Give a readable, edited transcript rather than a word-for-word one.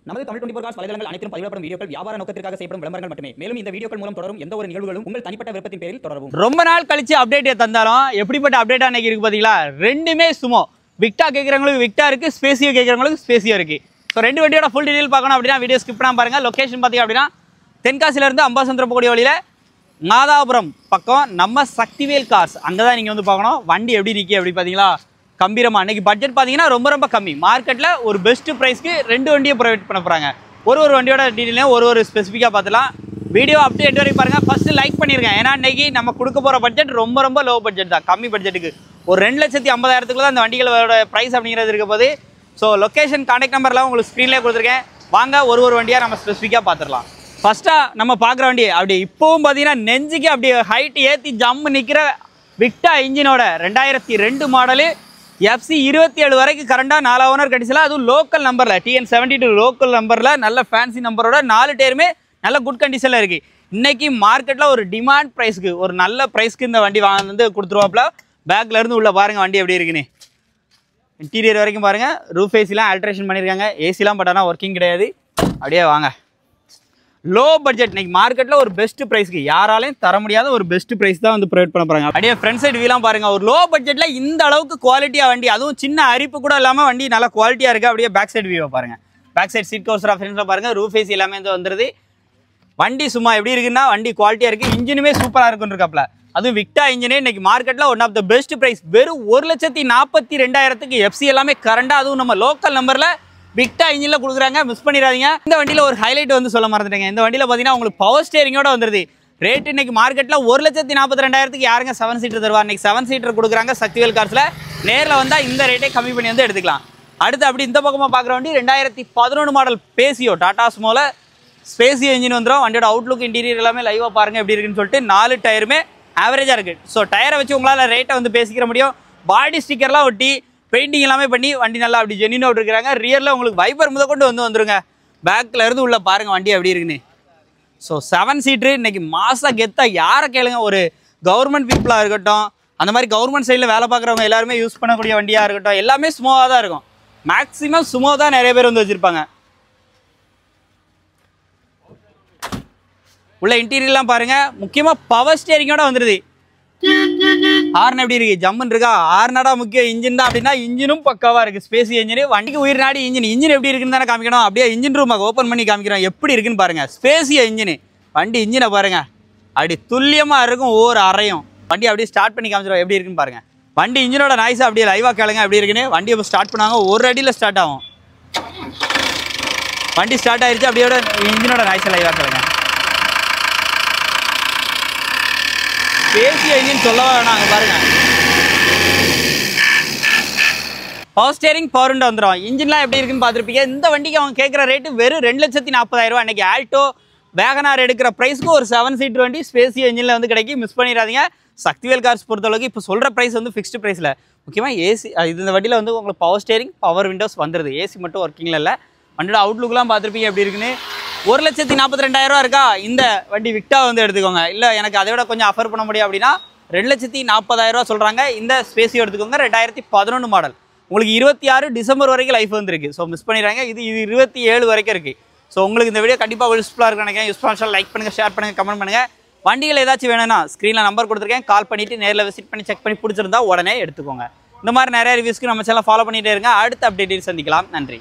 நமது தமிழ் 24 காஸ் வலைதளங்கள் அனைத்தும் பதிவிடப்படும் வீடியோக்கள் வியாபார நோக்கத்திற்காக செய்யப்படும் விளம்பரங்கள் மட்டுமே. மேலும் இந்த வீடியோக்கள் மூலம் தொடரும் எந்த ஒரு நிகழ்வுகளும் உங்கள் தனிப்பட்ட விருப்பத்தின் பேரில் தொடரவும். ரொம்ப நாள் கழிச்சு அப்டேட் தந்தாலும் எப்படிப்பட்ட அப்டேட் அன்னைக்கு இருக்கு பாத்தீங்களா? ரெண்டுமே சுமோ. விக்டா கேட்கறவங்களுக்கு விக்டா இருக்கு, ஸ்பேசியோ கேட்கறவங்களுக்கு ஸ்பேசியோ இருக்கு. ஸோ ரெண்டு வண்டியோட ஃபுல் டீடைல் பார்க்கணும் அப்படின்னா வீடியோ ஸ்கிப் பண்ணாம பாருங்க. லொகேஷன் பார்த்தீங்க அப்படின்னா தென்காசியிலேருந்து அம்பாசமுத்திரம் போகக்கூடிய வழியில் மாதாபுரம் பக்கம் நம்ம சக்திவேல் கார்ஸ் அங்கே தான் நீங்கள் வந்து பார்க்கணும். வண்டி எப்படி இருக்கு அப்படி பார்த்தீங்களா? கம்பீரமாக அன்றைக்கி பட்ஜெட் பார்த்தீங்கன்னா ரொம்ப கம்மி. மார்க்கெட்டில் ஒரு பெஸ்ட்டு ப்ரைஸ்க்கு ரெண்டு வண்டியை ப்ரொவைட் பண்ண போகிறாங்க. ஒரு வண்டியோட டீட்டெயிலையும் ஒரு ஸ்பெசிஃபிக்காக பார்த்துலாம். வீடியோ அப்டேட் வரைக்கும் பாருங்கள். ஃபஸ்ட்டு லைக் பண்ணியிருக்கேன். ஏன்னா இன்றைக்கி நம்ம கொடுக்க போகிற பட்ஜெட் ரொம்ப லோ பட்ஜெட் தான். கம்மி பட்ஜெட்டுக்கு ஒரு 2,50,000 தான் அந்த வண்டிகளோட ப்ரைஸ் அப்படிங்கிறது இருக்க போது. ஸோ லொக்கேஷன் கான்டாக்ட் நம்பர்லாம் உங்களுக்கு ஸ்க்ரீன்லேயே கொடுத்துருக்கேன். வாங்க ஒரு வண்டியாக நம்ம ஸ்பெசிஃபிக்காக பார்த்துடலாம். ஃபஸ்ட்டாக நம்ம பார்க்குற வண்டி அப்படி இப்போவும் பார்த்தீங்கன்னா நெஞ்சுக்கு அப்படி ஹைட் ஏற்றி ஜம்மு நிற்கிற விக்டா இன்ஜினோட 2002 மாடலு FC 27 வரைக்கும் கரண்டாக 4 ஓனர் கடிச்சலாம். அதுவும் லோக்கல் நம்பரில் TN72 லோக்கல் நம்பரில் நல்ல ஃபேன்சி நம்பரோட 4 டயருமே நல்ல குட் கண்டிஷனில் இருக்குது. இன்றைக்கி மார்க்கெட்டில் ஒரு டிமாண்ட் ப்ரைஸ்க்கு ஒரு நல்ல ப்ரைஸ்க்கு இந்த வண்டி வந்து கொடுத்துருவாப்புல. பேக்லேருந்து உள்ள பாருங்கள் வண்டி எப்படி இருக்குன்னு. இன்டீரியர் வரைக்கும் பாருங்கள். ரூஃப் ஏசிலாம் ஆல்ட்ரேஷன் பண்ணியிருக்காங்க. ஏசிலாம் பட் ஆனால் ஒர்க்கிங் கிடையாது. அப்படியே வாங்க. லோ பட்ஜெட் இன்னைக்கு மார்க்கெட்டில் ஒரு பெஸ்ட் ப்ரைஸ்க்கு யாராலையும் தர முடியாத ஒரு பெஸ்ட் ப்ரைஸ் தான் வந்து ப்ரொவைட் பண்ண போகிறாங்க. அப்படியே ஃப்ரண்ட் சைடு வீலாம் பாருங்கள். ஒரு லோ பட்ஜெட்டில் இந்த அளவுக்கு குவாலிட்டியாக வண்டி, அதுவும் சின்ன அரிப்பு கூட இல்லாமல் வண்டி நல்லா குவாலிட்டியாக இருக்குது. அப்படியே பேக் சைடு வியூவை பாருங்கள். பேக் சைடு சீட் கவர்ஸ் ஃப்ரெண்ட்ஸில் பாருங்கள். ரூஃப் ஏசி எல்லாமே வந்து வந்துடுது. வண்டி சும்மா எப்படி இருக்குன்னா வண்டி குவாலிட்டியாக இருக்குது. இன்ஜினுமே சூப்பராக இருக்குன்னு இருக்காப்ல. அதுவும் விக்டா இன்ஜினே இன்னைக்கு மார்க்கெட்டில் one of the best price. வெறும் 1,42,000 FC எல்லாமே கரண்டாக, அதுவும் நம்ம லோக்கல் நம்பரில் விக்டா இன்ஜினில் கொடுக்குறாங்க. மிஸ் பண்ணிடாதீங்க. இந்த வண்டியில் ஒரு ஹைலைட் வந்து சொல்ல மறந்துட்டேங்க. இந்த வண்டியில் பார்த்தீங்கன்னா உங்களுக்கு பவர் ஸ்டேரிங்கோட வந்துருது. ரேட் இன்னைக்கு மார்க்கெட்டில் 1,42,000 யாருங்க 7 சீட்டர் தருவா? இன்னைக்கு 7 சீட்டர் கொடுக்குறாங்க சக்திவேல் கார்ஸில். நேரில் வந்தால் இந்த ரேட்டே கம்மி பண்ணி வந்து எடுத்துக்கலாம். அடுத்து அப்படி இந்த பக்கமாக பார்க்குற வண்டி 2011 மாடல் பேசியோ டாடா ஸ்மோல ஸ்பேசியோ இன்ஜின் வந்துடும். வண்டியோட அவுட்லுக் இன்டீரியர் எல்லாமே லைவாக பாருங்கள் எப்படி இருக்குன்னு சொல்லிட்டு 4 டயருமே ஆவரேஜாக இருக்குது. ஸோ டயரை வச்சு உங்களால் ரேட்டை வந்து பேசிக்கிற முடியும். பாடி ஸ்டிக்கர்லாம் ஒட்டி பெயிண்டிங் எல்லாமே பண்ணி வண்டி நல்லா அப்படி ஜென்யூனாக விட்டுருக்காங்க. ரியரில் உங்களுக்கு வைப்பர் முதற்கொண்டு வந்துருங்க. பேக்கில் இருந்து உள்ள பாருங்கள் வண்டி எப்படி இருக்குன்னு. ஸோ 7 சீட்ரு இன்னைக்கு மாதம் கெத்தாக யாரை கேளுங்க. ஒரு கவர்மெண்ட் பீப்புளாக இருக்கட்டும், அந்த மாதிரி கவர்மெண்ட் சைடில் வேலை பார்க்குறவங்க எல்லாருமே யூஸ் பண்ணக்கூடிய வண்டியாக இருக்கட்டும், எல்லாமே ஸ்மூவாக தான் இருக்கும். மேக்ஸிமம் ஸ்மூவாக தான் நிறைய பேர் வந்து வச்சுருப்பாங்க. உள்ள இன்டீரியர்லாம் பாருங்கள். முக்கியமாக பவர் ஸ்டேரிங்கோட வந்துடுது. ஹார்ன் எப்படி இருக்குது? ஜம்முன்னு இருக்கா? ஹார்னடா முக்கியம். இன்ஜின் தான் அப்படின்னா இன்ஜினும் பக்காவாக இருக்குது. Spacey engine. வண்டிக்கு உயிர் நாடி இன்ஜின் எப்படி இருக்குன்னு தானே காமிக்கணும். அப்படியே இன்ஜின் ரூமாக ஓப்பன் பண்ணி காமிக்கிறோம் எப்படி இருக்குன்னு பாருங்கள். ஸ்பேசியா இன்ஜின். வண்டி இன்ஜினை பாருங்கள். அப்படி துல்லியமாக இருக்கும் ஒவ்வொரு அறையும். வண்டி அப்படியே ஸ்டார்ட் பண்ணி காமிச்சிடும் எப்படி இருக்குன்னு பாருங்கள். வண்டி இன்ஜினோட நாய்ஸை அப்படியே லைவாக கேளுங்க எப்படி இருக்குன்னு. வண்டி இப்போ ஸ்டார்ட் பண்ணாங்க. ஒரு அடியில் ஸ்டார்ட் ஆகும். வண்டி ஸ்டார்ட் ஆயிடுச்சு. அப்படியோட இன்ஜினோட நாய்ஸை லைவாக கேளுங்க. பேசிய இன்ஜின் சொல்லவா வேணாம். அங்கே பாருங்கள். பவர் ஸ்டேரிங் பவர் விண்டோ வந்துடும். இன்ஜின்லாம் எப்படி இருக்குன்னு பார்த்துருப்பீங்க. இந்த வண்டிக்கு அவங்க கேட்குற ரேட்டு வெறும் 2,40,000. அன்றைக்கி ஆல்டோ வேகனார் எடுக்கிற ப்ரைஸ்க்கு ஒரு 7 சீட்டர் வண்டி ஸ்பேசிய இன்ஜினில் வந்து கிடைக்கும். மிஸ் பண்ணிடாதீங்க. சக்திவேல் கார்ஸ் பொறுத்தளவுக்கு இப்போ சொல்கிற ப்ரைஸ் வந்து ஃபிக்ஸ்டு ப்ரைஸில். முக்கியமாக ஏசி இந்த வண்டியில் வந்து உங்களுக்கு பவர் ஸ்டேரிங் பவர் விண்டோஸ் வந்துடுது. ஏசி மட்டும் ஒர்க்கிங்கில் இல்லை. வண்டியோட அவுட்லுக்லாம் பார்த்துருப்பீங்க எப்படி இருக்குன்னு. 1,42,000 இருக்கா? இந்த வண்டி விக்டா வந்து எடுத்துக்கோங்க. இல்லை எனக்கு அதை விட கொஞ்சம் ஆஃபர் பண்ண முடியும் அப்படின்னா 2,40,000 சொல்கிறாங்க. இந்த ஸ்பேசியோ எடுத்துக்கோங்க. 2011 மாடல். உங்களுக்கு 26 டிசம்பர் வரைக்கும் லைஃப் வந்துருக்கு. ஸோ மிஸ் பண்ணிடுறாங்க. இது 27 வரைக்கும் இருக்குது. ஸோ உங்களுக்கு இந்த வீடியோ கண்டிப்பாக யூஸ்ஃபுல்லாக இருக்குன்னு நினைக்கிறேன். யூஸ்ஃபுல்லாக லைக் பண்ணுங்கள், ஷேர் பண்ணுங்கள், கமெண்ட் பண்ணுங்கள். வண்டிகள் ஏதாச்சும் வேணும்னா ஸ்க்ரீனில் நம்பர் கொடுத்துருக்கேன். கால் பண்ணிவிட்டு நேரில் விசிட் பண்ணி செக் பண்ணி பிடிச்சிருந்தா உடனே எடுத்துக்கோங்க. இந்த மாதிரி நிறைய ரிவ்யூஸ்க்கு நம்ம சேனல் ஃபாலோ பண்ணிகிட்டே இருங்க. அடுத்த அப்டேட்டில் சந்திக்கலாம். நன்றி.